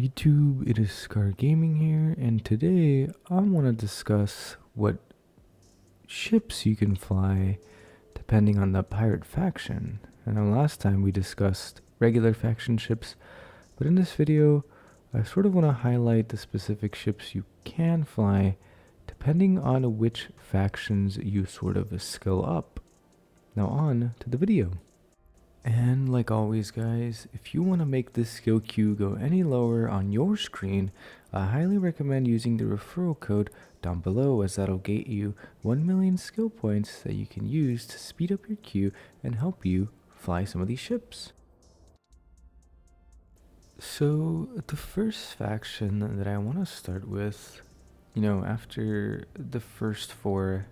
YouTube, it is Scar Gaming here, and today I want to discuss what ships you can fly depending on the pirate faction. I know last time we discussed regular faction ships, but in this video I sort of want to highlight the specific ships you can fly depending on which factions you sort of skill up. Now on to the video. And like always guys, if you want to make this skill queue go any lower on your screen, I highly recommend using the referral code down below, as that'll get you 1 million skill points that you can use to speed up your queue and help you fly some of these ships. So the first faction that I want to start with, after the first four,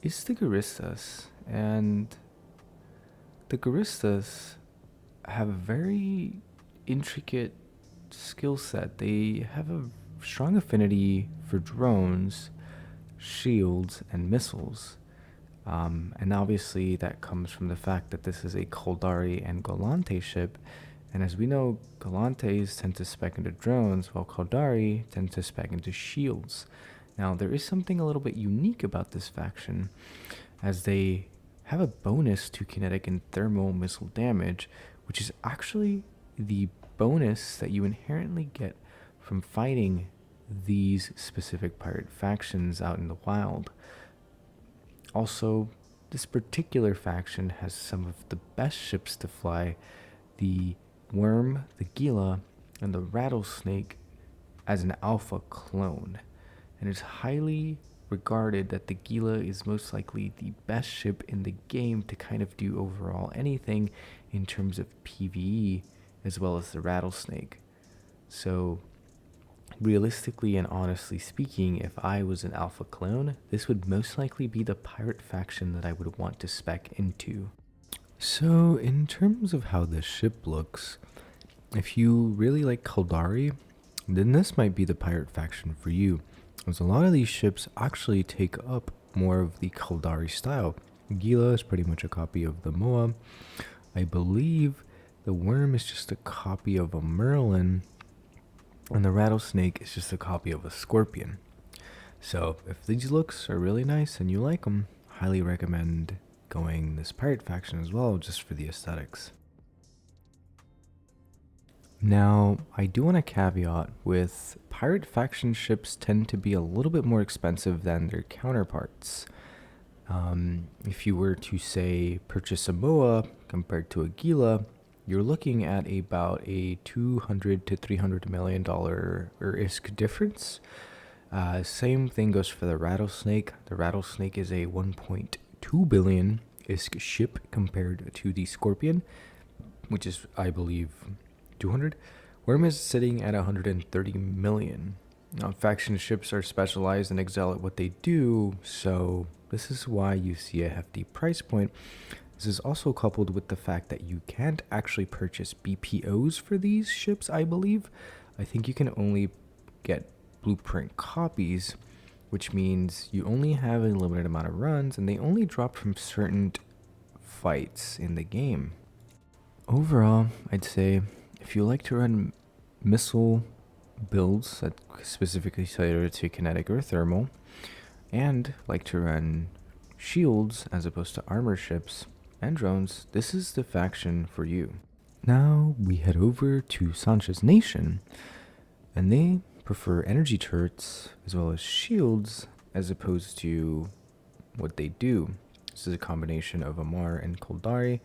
is the Guristas. And the Guristas have a very intricate skill set. They have a strong affinity for drones, shields, and missiles. And obviously that comes from the fact that this is a Caldari and Galante ship. And as we know, Galantes tend to spec into drones, while Caldari tend to spec into shields. Now, there is something a little bit unique about this faction, as they have a bonus to kinetic and thermal missile damage, which is actually the bonus that you inherently get from fighting these specific pirate factions out in the wild. Also, this particular faction has some of the best ships to fly: the Worm, the Gila, and the Rattlesnake as an alpha clone. And it's highly regarded that the Gila is most likely the best ship in the game to kind of do overall anything in terms of PvE, as well as the Rattlesnake. So realistically and honestly speaking, if I was an alpha clone, this would most likely be the pirate faction that I would want to spec into. So in terms of how this ship looks, if you really like Caldari, then this might be the pirate faction for you, as a lot of these ships actually take up more of the Caldari style. Gila is pretty much a copy of the Moa. I believe the Worm is just a copy of a Merlin, and the Rattlesnake is just a copy of a Scorpion. So if these looks are really nice and you like them, highly recommend going this pirate faction as well, just for the aesthetics. Now, I do want to caveat with pirate faction ships tend to be a little bit more expensive than their counterparts. If you were to say purchase a Moa compared to a Gila, you're looking at about a $200 to $300 million ISK difference. Same thing goes for the Rattlesnake. The Rattlesnake is a 1.2 billion ISK ship compared to the Scorpion, which is, I believe, 200. Worm is sitting at 130 million. Now, faction ships are specialized and excel at what they do, so this is why you see a hefty price point. This is also coupled with the fact that you can't actually purchase BPOs for these ships, I believe. I think you can only get blueprint copies, which means you only have a limited amount of runs, and they only drop from certain fights in the game. Overall, I'd say if you like to run missile builds that specifically cater to kinetic or thermal, and like to run shields as opposed to armor ships and drones, this is the faction for you. Now we head over to Sanshas Nation, and they prefer energy turrets as well as shields as opposed to what they do. This is a combination of Amar and Caldari.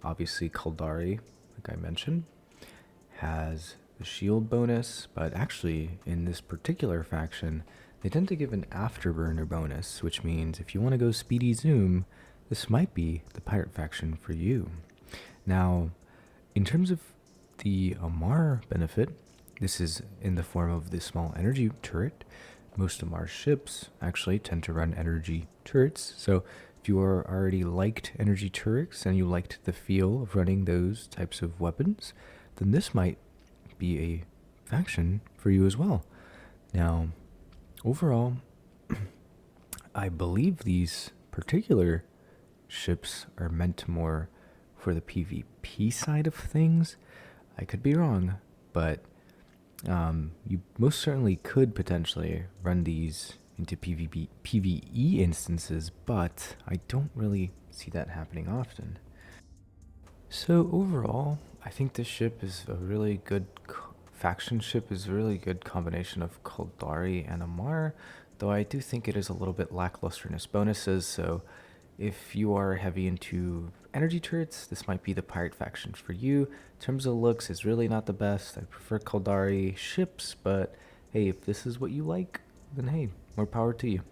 Obviously Caldari, like I mentioned, has the shield bonus, but actually in this particular faction they tend to give an afterburner bonus, which means if you want to go speedy zoom, this might be the pirate faction for you. Now, in terms of the Amar benefit, this is in the form of the small energy turret. Most Amar ships actually tend to run energy turrets, so if you are already liked energy turrets and you liked the feel of running those types of weapons, then this might be a faction for you as well. Now, overall, I believe these particular ships are meant more for the PvP side of things. I could be wrong, but You most certainly could potentially run these into PvE instances, but I don't really see that happening often. So overall, I think this ship is a really good faction ship is a really good combination of Kaldari and Amar, though I do think it is a little bit lackluster in its bonuses, so if you are heavy into energy turrets, this might be the pirate faction for you. In terms of looks, it's really not the best. I prefer Kaldari ships, but hey, if this is what you like, then hey, more power to you.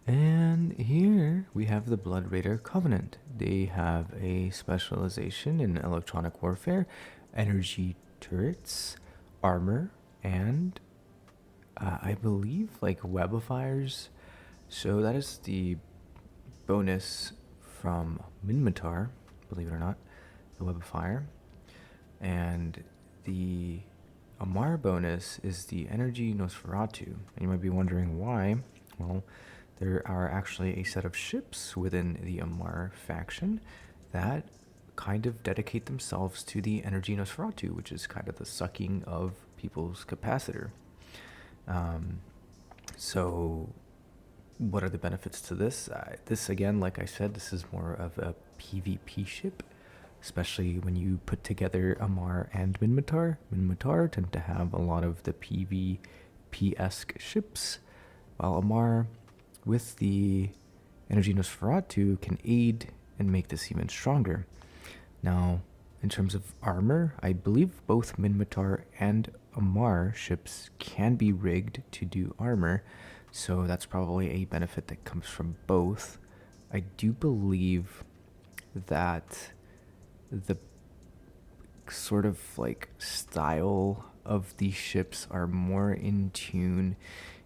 And here we have the Blood Raider Covenant. They have a specialization in electronic warfare, energy turrets, armor, and I believe like webifiers. So that is the bonus from Minmatar, believe it or not, the webifier. And the Amar bonus is the Energy Nosferatu. And you might be wondering why. Well, there are actually a set of ships within the Amar faction that kind of dedicate themselves to the Energy Nosferatu, which is kind of the sucking of people's capacitor. So what are the benefits to this? This, again, like I said, this is more of a PvP ship, especially when you put together Amar and Minmatar. Minmatar tend to have a lot of the PvP-esque ships, while Amar, with the Energy Nosferatu, can aid and make this even stronger. Now, in terms of armor, I believe both Minmatar and Amar ships can be rigged to do armor, so that's probably a benefit that comes from both. I do believe that the sort of like style of these ships are more in tune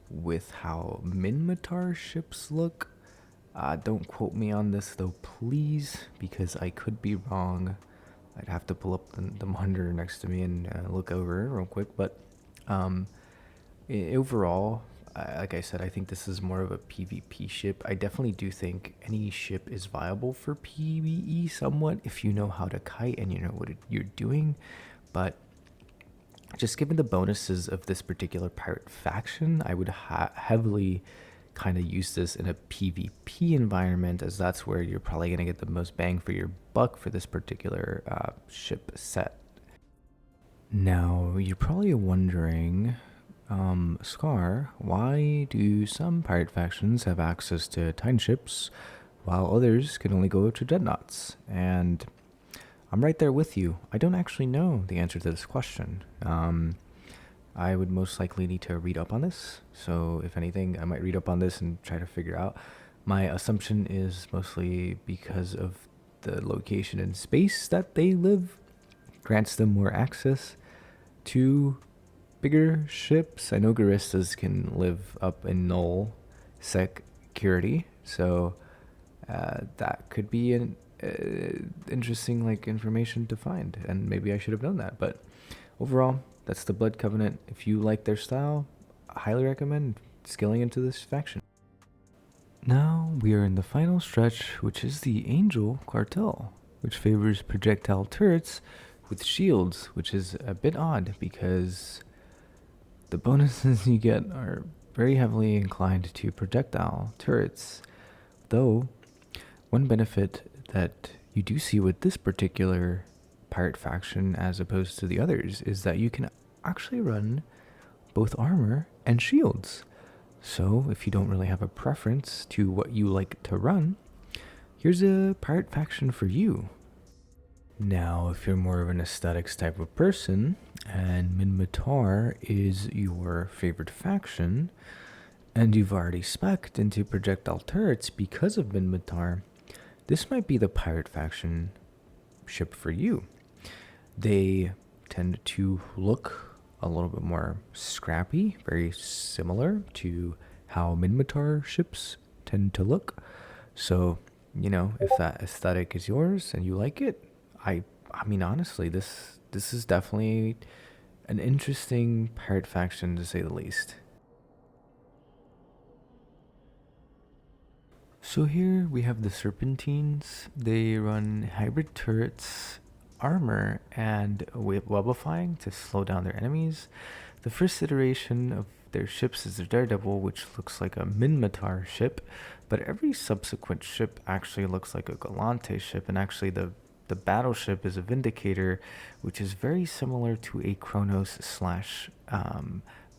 with how Minmatar ships look. Don't quote me on this though, please, because I could be wrong. I'd have to pull up the monitor next to me and look over it real quick. But overall, like I said, I think this is more of a PvP ship. I definitely do think any ship is viable for PvE somewhat if you know how to kite and you know what you're doing. But just given the bonuses of this particular pirate faction, I would heavily kind of use this in a PvP environment, as that's where you're probably going to get the most bang for your buck for this particular ship set. Now, you're probably wondering, Scar, why do some pirate factions have access to Titan ships while others can only go to dreadnoughts? And I'm right there with you. I don't actually know the answer to this question. I would most likely need to read up on this. So if anything, I might read up on this and try to figure out. My assumption is mostly because of the location in space that they live grants them more access to bigger ships. I know Guristas can live up in null security, so that could be an interesting like information to find, and maybe I should have known that. But overall, that's the Blood Covenant. If you like their style, I highly recommend scaling into this faction. Now we are in the final stretch, which is the Angel Cartel, which favors projectile turrets with shields, which is a bit odd because the bonuses you get are very heavily inclined to projectile turrets. Though, one benefit that you do see with this particular pirate faction as opposed to the others is that you can actually run both armor and shields. So if you don't really have a preference to what you like to run, here's a pirate faction for you. Now, if you're more of an aesthetics type of person, and Minmatar is your favorite faction, and you've already spec'd into projectile turrets because of Minmatar, this might be the pirate faction ship for you. They tend to look a little bit more scrappy, very similar to how Minmatar ships tend to look. So, you know, if that aesthetic is yours and you like it, I mean honestly, this is definitely an interesting pirate faction to say the least. So here we have the Serpentines. They run hybrid turrets, armor and webifying to slow down their enemies. The first iteration of their ships is the Daredevil, which looks like a Minmatar ship, but every subsequent ship actually looks like a Galante ship, and actually the battleship is a Vindicator, which is very similar to a Kronos slash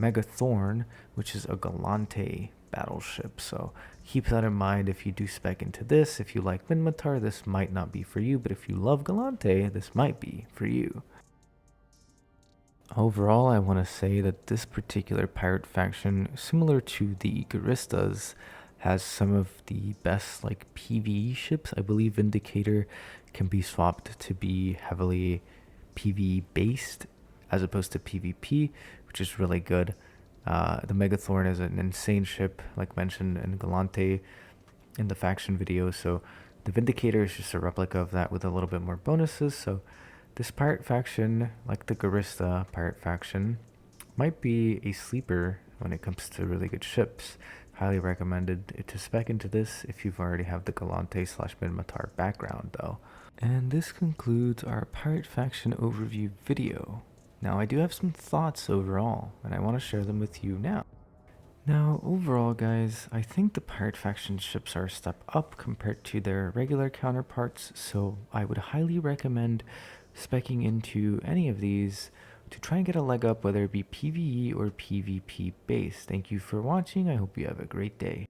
Megathorn, which is a Galante battleship. So keep that in mind if you do spec into this. If you like Minmatar, this might not be for you, but if you love Galante, this might be for you. Overall, I want to say that this particular pirate faction, similar to the Guristas, has some of the best like PvE ships. I believe Vindicator can be swapped to be heavily PvE based as opposed to PvP, which is really good. The Megathorn is an insane ship, like mentioned in Galante in the faction video, so the Vindicator is just a replica of that with a little bit more bonuses. So this pirate faction, like the Gurista pirate faction, might be a sleeper when it comes to really good ships. Highly recommended it to spec into this if you've already have the Galante slash Minmatar background though. And this concludes our pirate faction overview video. Now I do have some thoughts overall, and I want to share them with you now. Now, overall, guys, I think the pirate faction ships are a step up compared to their regular counterparts, so I would highly recommend speccing into any of these to try and get a leg up, whether it be PvE or PvP based. Thank you for watching. I hope you have a great day.